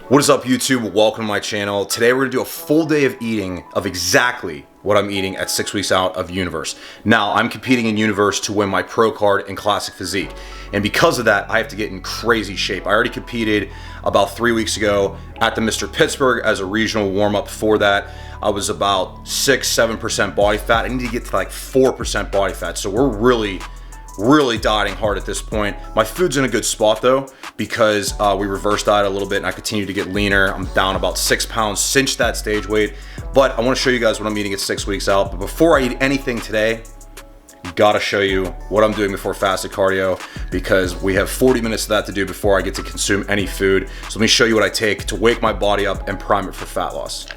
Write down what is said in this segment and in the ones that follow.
What is up, YouTube? Welcome to my channel. Today we're gonna do a full day of eating of exactly what I'm eating at 6 weeks out of Universe. Now, I'm competing in Universe to win my pro card in Classic Physique. And because of that, I have to get in crazy shape. I already competed about 3 weeks ago at the Mr. Pittsburgh as a regional warm-up for that. I was about 6-7% body fat. I need to get to like 4% body fat. So we're really dieting hard at this point. My food's in a good spot though, because we reverse diet a little bit and I continue to get leaner. I'm down about 6 pounds since that stage weight, but I want to show you guys what I'm eating at 6 weeks out. But before I eat anything today, gotta show you what I'm doing before fasted cardio, because we have 40 minutes of that to do before I get to consume any food. So let me show you what I take to wake my body up and prime it for fat loss.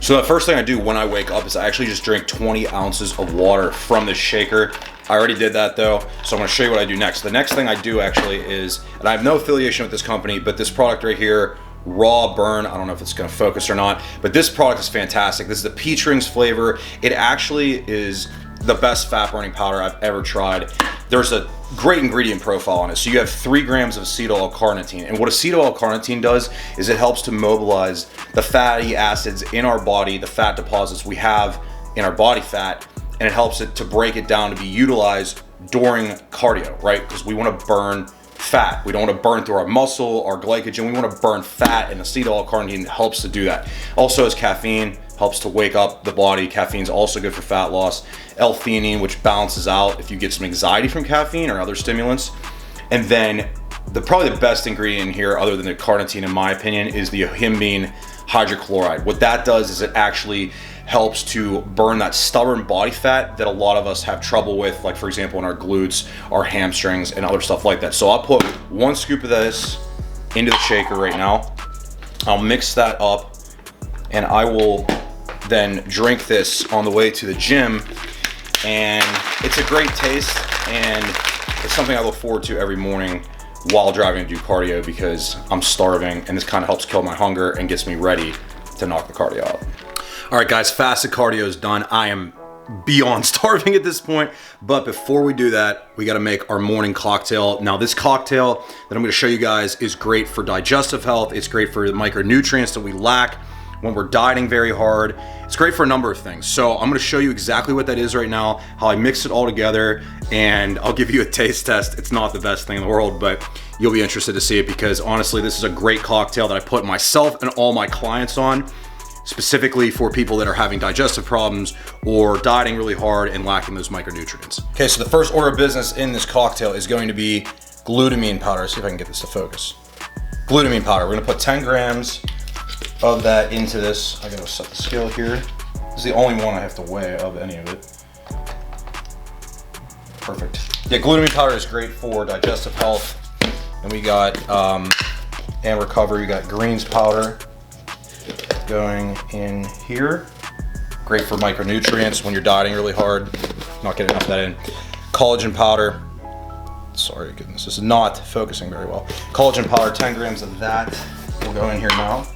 So the first thing I do when I wake up is I actually just drink 20 ounces of water from this shaker. I already did that though, so I'm gonna show you what I do next. The next thing I do actually is, and I have no affiliation with this company, but this product right here, Raw Burn, I don't know if it's gonna focus or not, but this product is fantastic. This is the peach rings flavor. It actually is the best fat burning powder I've ever tried. There's a great ingredient profile on it. So you have 3 grams of acetyl L-carnitine. And what acetyl L-carnitine does is it helps to mobilize the fatty acids in our body, the fat deposits we have in our body fat, and it helps it to break it down to be utilized during cardio, right? Because we want to burn fat. We don't want to burn through our muscle, our glycogen. We want to burn fat, and acetyl L-carnitine helps to do that. Also has caffeine, helps to wake up the body. Caffeine's also good for fat loss. L-theanine, which balances out if you get some anxiety from caffeine or other stimulants. And then probably the best ingredient in here, other than the carnitine in my opinion, is the yohimbine hydrochloride. What that does is it actually helps to burn that stubborn body fat that a lot of us have trouble with, like for example in our glutes, our hamstrings, and other stuff like that. So I'll put 1 scoop of this into the shaker right now. I'll mix that up, and I will then drink this on the way to the gym. And it's a great taste, and it's something I look forward to every morning while driving to do cardio, because I'm starving, and this kind of helps kill my hunger and gets me ready to knock the cardio out. All right guys, fasted cardio is done. I am beyond starving at this point, but before we do that, we got to make our morning cocktail. Now this cocktail that I'm going to show you guys is great for digestive health. It's great for the micronutrients that we lack when we're dieting very hard. It's great for a number of things. So I'm gonna show you exactly what that is right now, how I mix it all together, and I'll give you a taste test. It's not the best thing in the world, but you'll be interested to see it, because honestly, this is a great cocktail that I put myself and all my clients on, specifically for people that are having digestive problems or dieting really hard and lacking those micronutrients. Okay, so the first order of business in this cocktail is going to be glutamine powder. Let's see if I can get this to focus. Glutamine powder, we're gonna put 10 grams of that into this. I gotta set the scale here. This is the only one I have to weigh of any of it. Perfect. Yeah, glutamine powder is great for digestive health. And we got, and recovery, we got greens powder going in here. Great for micronutrients when you're dieting really hard. Not getting enough of that in. Collagen powder. Sorry, goodness, this is not focusing very well. Collagen powder, 10 grams of that will go in here now.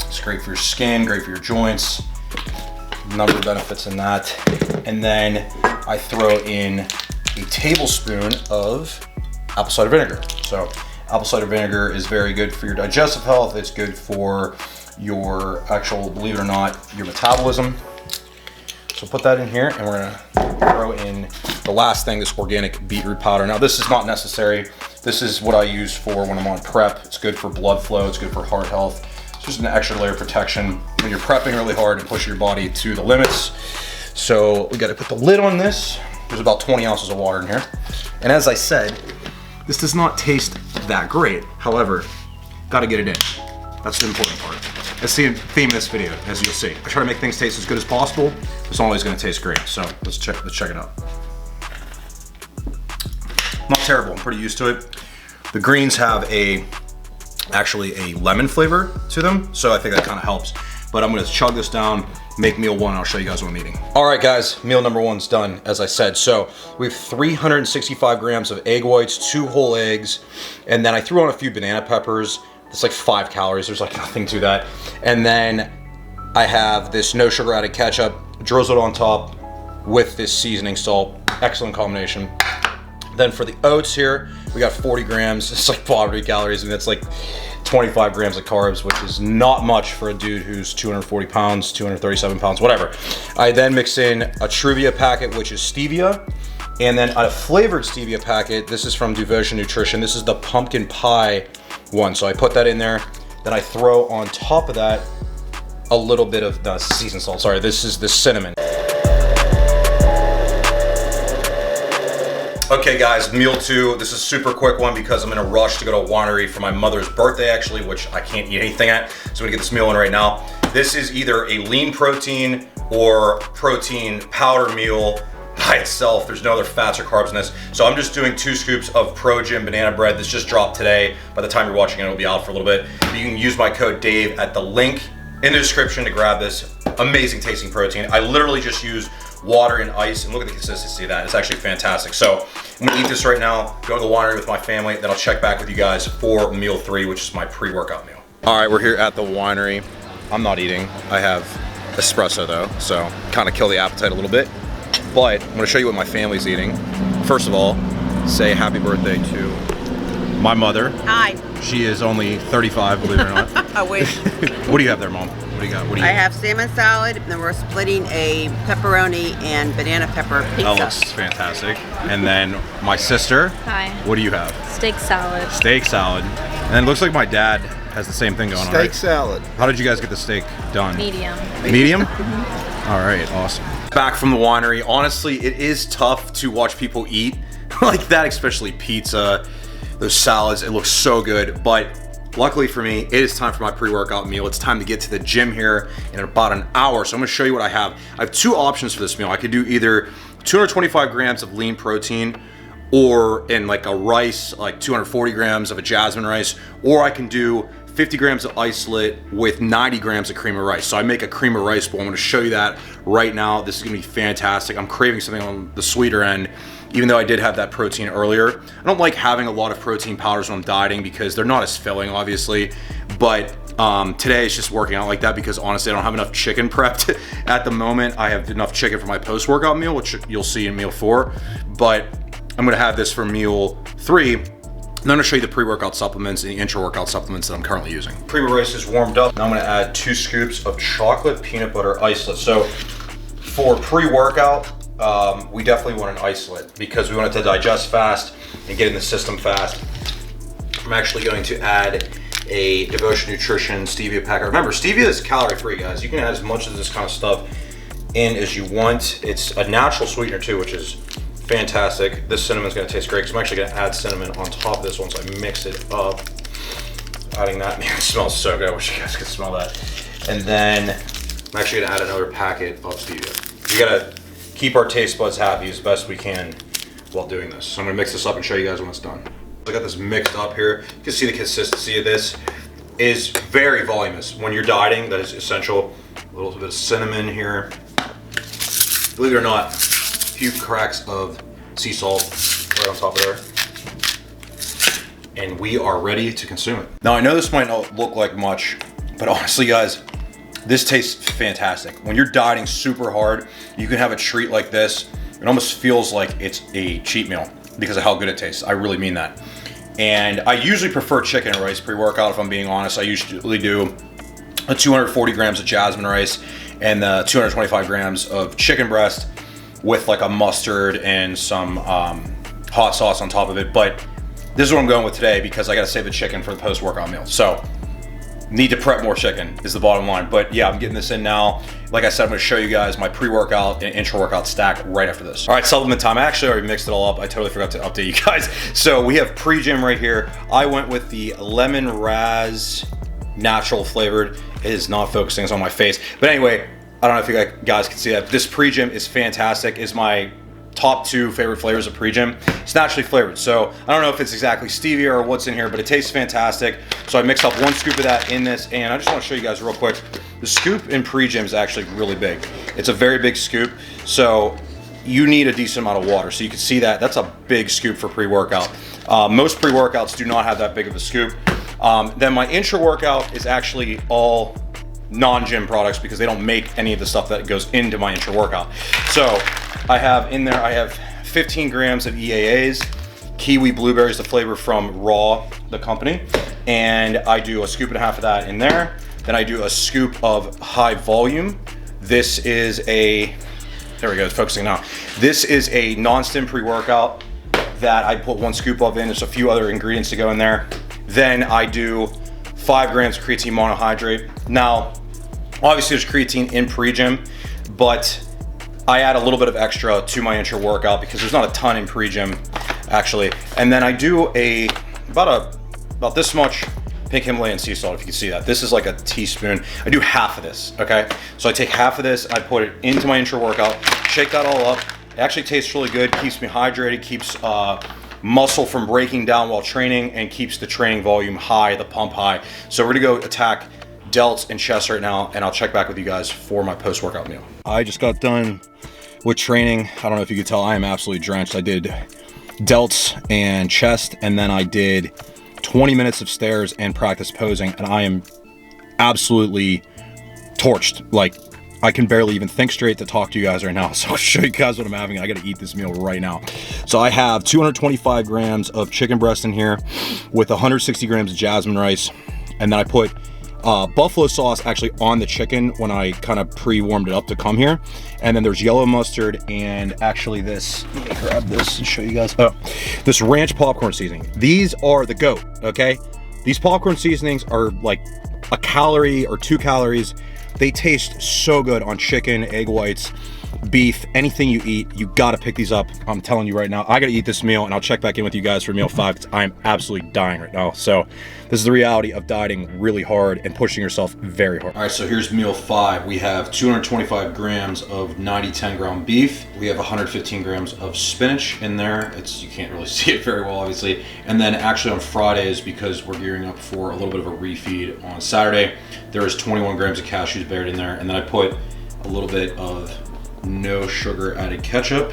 It's great for your skin, great for your joints. Number of benefits in that. And then I throw in a tablespoon of apple cider vinegar. So apple cider vinegar is very good for your digestive health. It's good for your actual, believe it or not, your metabolism. So put that in here, and we're gonna throw in the last thing, this organic beetroot powder. Now this is not necessary. This is what I use for when I'm on prep. It's good for blood flow, it's good for heart health. It's just an extra layer of protection when you're prepping really hard and pushing your body to the limits. So we gotta put the lid on this. There's about 20 ounces of water in here. And as I said, this does not taste that great. However, gotta get it in. That's the important part. That's the theme of this video, as you'll see. I try to make things taste as good as possible. It's always gonna taste great. So let's check it out. Not terrible, I'm pretty used to it. The greens have actually a lemon flavor to them, so I think that kind of helps. But I'm gonna chug this down, make meal 1, and I'll show you guys what I'm eating. All right guys, meal number 1's done, as I said. So we have 365 grams of egg whites, 2 whole eggs, and then I threw on a few banana peppers. It's like 5 calories, there's like nothing to that. And then I have this no sugar added ketchup, drizzled on top with this seasoning salt. Excellent combination. Then for the oats here, we got 40 grams. It's like 400 calories, and it's like 25 grams of carbs, which is not much for a dude who's 240 pounds, 237 pounds, whatever. I then mix in a Truvia packet, which is stevia, and then a flavored stevia packet. This is from Devotion Nutrition. This is the pumpkin pie one. So I put that in there. Then I throw on top of that a little bit of the seasoned salt. Sorry, this is the cinnamon. Okay guys, meal 2. This is a super quick one because I'm in a rush to go to a winery for my mother's birthday actually, which I can't eat anything at. So I'm gonna get this meal in right now. This is either a lean protein or protein powder meal by itself. There's no other fats or carbs in this. So I'm just doing 2 scoops of Pro Gym banana bread. This just dropped today. By the time you're watching it, it'll be out for a little bit. But you can use my code Dave at the link in the description to grab this amazing tasting protein. I literally just use water and ice, and look at the consistency of that. It's actually fantastic. So I'm gonna eat this right now, go to the winery with my family, then I'll check back with you guys for meal 3, which is my pre-workout meal. All right, we're here at the winery. I'm not eating. I have espresso though, so kind of kill the appetite a little bit. But I'm gonna show you what my family's eating. First of all, say happy birthday to my mother. Hi. She is only 35, believe it or not. I wish. What do you have there, Mom? What do you got? What do you I have salmon salad, and we're splitting a pepperoni and banana pepper pizza. That looks fantastic. And then my sister. Hi. What do you have? Steak salad. Steak salad. And then it looks like my dad has the same thing going on, right? Steak salad. How did you guys get the steak done? Medium. Medium? All right, awesome. Back from the winery. Honestly, it is tough to watch people eat like that, especially pizza, those salads. It looks so good, but luckily for me, it is time for my pre-workout meal. It's time to get to the gym here in about an hour. So I'm gonna show you what I have. I have 2 options for this meal. I could do either 225 grams of lean protein, or in like a rice, like 240 grams of a jasmine rice, or I can do 50 grams of isolate with 90 grams of cream of rice. So I make a cream of rice bowl. I'm gonna show you that right now. This is gonna be fantastic. I'm craving something on the sweeter end, even though I did have that protein earlier. I don't like having a lot of protein powders when I'm dieting because they're not as filling, obviously. But today it's just working out like that because honestly, I don't have enough chicken prepped at the moment. I have enough chicken for my post-workout meal, which you'll see in meal 4. But I'm gonna have this for meal 3. And I'm gonna show you the pre-workout supplements and the intra-workout supplements that I'm currently using. Cream of rice is warmed up. Now I'm gonna add 2 scoops of chocolate peanut butter isolate. So for pre-workout, we definitely want an isolate because we want it to digest fast and get in the system fast. I'm actually going to add a Devotion Nutrition stevia packet. Remember, stevia is calorie-free, guys. You can add as much of this kind of stuff in as you want. It's a natural sweetener too, which is fantastic. This cinnamon's gonna taste great because I'm actually gonna add cinnamon on top of this once I mix it up. Adding that, man, it smells so good. I wish you guys could smell that. And then I'm actually gonna add another packet of stevia. You gotta keep our taste buds happy as best we can while doing this. So I'm gonna mix this up and show you guys when it's done. I got this mixed up here. You can see the consistency of this is very voluminous. When you're dieting, that is essential. A little bit of cinnamon here. Believe it or not, a few cracks of sea salt right on top of there. And we are ready to consume it. Now I know this might not look like much, but honestly guys, this tastes fantastic. When you're dieting super hard, you can have a treat like this. It almost feels like it's a cheat meal because of how good it tastes. I really mean that. And I usually prefer chicken and rice pre-workout, if I'm being honest. I usually do a 240 grams of jasmine rice and 225 grams of chicken breast with like a mustard and some hot sauce on top of it. But this is what I'm going with today because I gotta save the chicken for the post-workout meal. So need to prep more chicken is the bottom line. But yeah, I'm getting this in now. Like I said, I'm gonna show you guys my pre-workout and intra-workout stack right after this. All right, supplement time. I actually already mixed it all up. I totally forgot to update you guys. So we have pre-gym right here. I went with the lemon raz natural flavored. It is not focusing, it's on my face. But anyway, I don't know if you guys can see that. This pre-gym is fantastic. It's my top 2 favorite flavors of pre-gym. It's naturally flavored. So I don't know if it's exactly stevia or what's in here, but it tastes fantastic. So I mixed up 1 scoop of that in this, and I just want to show you guys real quick. The scoop in pre-gym is actually really big. It's a very big scoop. So you need a decent amount of water. So you can see that. That's a big scoop for pre-workout. Most pre-workouts do not have that big of a scoop. Then my intra-workout is actually all non-gym products because they don't make any of the stuff that goes into my intra-workout. So I have in there, I have 15 grams of EAAs, kiwi blueberries, the flavor from Raw, the company. And I do a scoop and a half of that in there. Then I do a scoop of high volume. This is a, there we go, it's focusing now. This is a non-stim pre-workout that I put 1 scoop of in. There's a few other ingredients to go in there. Then I do 5 grams of creatine monohydrate. Now, obviously there's creatine in pre-gym, but I add a little bit of extra to my intra-workout because there's not a ton in pre-gym, actually. And then I do about this much pink Himalayan sea salt, if you can see that. This is like a teaspoon. I do half of this, okay? So I take half of this, I put it into my intra-workout, shake that all up. It actually tastes really good, keeps me hydrated, keeps muscle from breaking down while training, and keeps the training volume high, the pump high. So we're gonna go attack delts and chest right now, and I'll check back with you guys for my post-workout meal. I just got done with training. I don't know if you could tell, I am absolutely drenched. I did delts and chest, and then I did 20 minutes of stairs and practice posing, and I am absolutely torched. Like, I can barely even think straight to talk to you guys right now. So I'll show you guys what I'm having. I gotta eat this meal right now. So I have 225 grams of chicken breast in here with 160 grams of jasmine rice. And then I put buffalo sauce actually on the chicken when I kind of pre-warmed it up to come here. And then there's yellow mustard and actually this, let me grab this and show you guys. Oh, this ranch popcorn seasoning. These are the GOAT, okay? These popcorn seasonings are like a calorie or 2 calories. They taste so good on chicken, egg whites, beef, anything you eat. You gotta pick these up. I'm telling you right now, I gotta eat this meal, and I'll check back in with you guys for meal 5 because I'm absolutely dying right now. So this is the reality of dieting really hard and pushing yourself very hard. All right, so here's meal 5. We have 225 grams of 90-10 ground beef. We have 115 grams of spinach in there. You can't really see it very well, obviously. And then actually on Fridays, because we're gearing up for a little bit of a refeed on Saturday, there is 21 grams of cashews buried in there. And then I put a little bit of no sugar added ketchup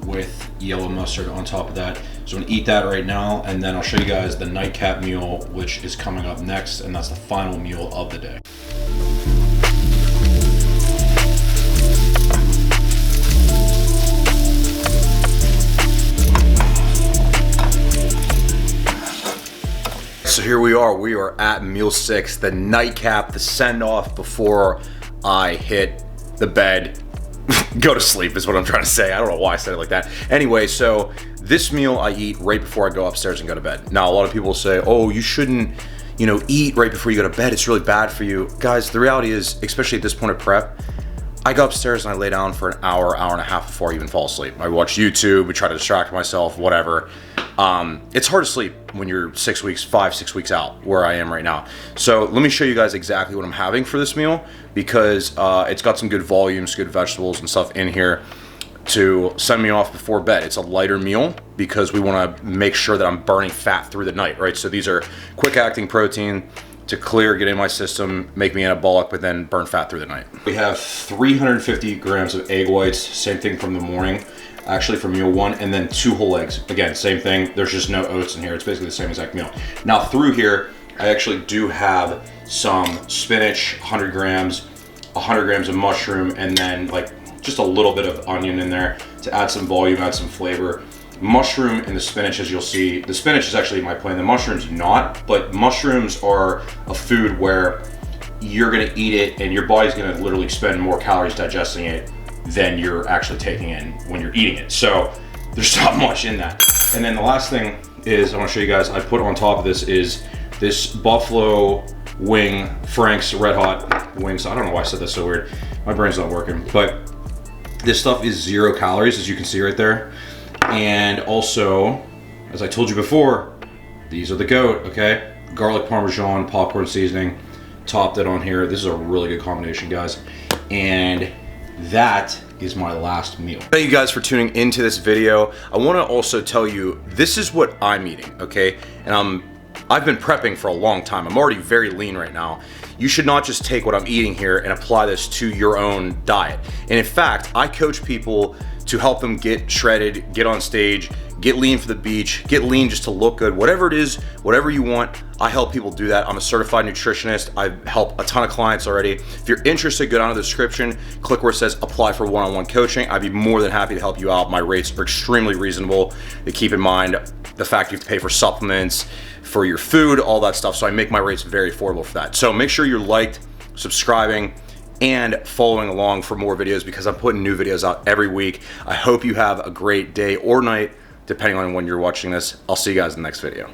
with yellow mustard on top of that. So I'm gonna eat that right now, and then I'll show you guys the nightcap meal, which is coming up next, and that's the final meal of the day. So here we are at meal 6, the nightcap, the send-off before I hit the bed, go to sleep is what I'm trying to say. I don't know why I said it like that. Anyway, so this meal I eat right before I go upstairs and go to bed. Now, a lot of people say, oh, you shouldn't, eat right before you go to bed. It's really bad for you. Guys, the reality is, especially at this point of prep, I go upstairs and I lay down for an hour, hour and a half before I even fall asleep. I watch YouTube, we try to distract myself, whatever. It's hard to sleep when you're 6 weeks, 5-6 weeks out, where I am right now. So let me show you guys exactly what I'm having for this meal, because it's got some good volumes, good vegetables and stuff in here to send me off before bed. It's a lighter meal because we want to make sure that I'm burning fat through the night, right? So these are quick acting protein to clear, get in my system, make me anabolic, but then burn fat through the night. We have 350 grams of egg whites, same thing from the morning, actually from meal 1, and then 2 whole eggs. Again, same thing, there's just no oats in here. It's basically the same exact meal. Now through here, I actually do have some spinach, 100 grams, 100 grams of mushroom, and then like just a little bit of onion in there to add some volume, add some flavor. Mushroom and the spinach, as you'll see, the spinach is actually my plan, the mushroom's not, but mushrooms are a food where you're gonna eat it and your body's gonna literally expend more calories digesting it than you're actually taking in when you're eating it. So there's not much in that. And then the last thing is, I wanna show you guys, I put on top of this is this buffalo wing, Frank's Red Hot wings. I don't know why I said that so weird. My brain's not working, but this stuff is 0 calories, as you can see right there. And also, as I told you before, these are the GOAT, okay? Garlic Parmesan, popcorn seasoning, topped it on here. This is a really good combination, guys. And that is my last meal. Thank you guys for tuning into this video. I wanna also tell you, this is what I'm eating, okay? And I've been prepping for a long time. I'm already very lean right now. You should not just take what I'm eating here and apply this to your own diet. And in fact, I coach people to help them get shredded, get on stage, get lean for the beach, get lean just to look good, whatever it is, whatever you want, I help people do that. I'm a certified nutritionist. I help a ton of clients already. If you're interested, go down to the description, click where it says apply for one-on-one coaching. I'd be more than happy to help you out. My rates are extremely reasonable. To keep in mind the fact you have to pay for supplements, for your food, all that stuff. So I make my rates very affordable for that. So make sure you're liked, subscribing, and following along for more videos because I'm putting new videos out every week. I hope you have a great day or night, depending on when you're watching this. I'll see you guys in the next video.